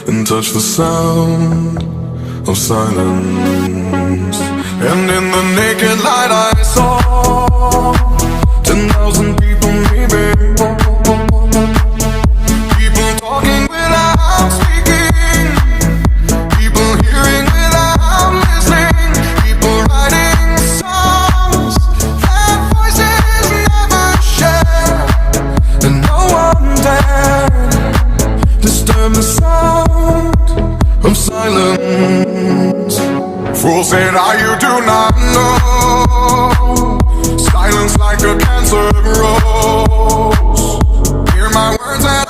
and touch the sound of silence. And in the naked light I saw 10,000 people maybe, people talking without speaking, people hearing without listening, people writing songs that voices never share, and no one dared disturb the sound of silence. Fool said, you do not know, silence like a cancer grows. Hear my words and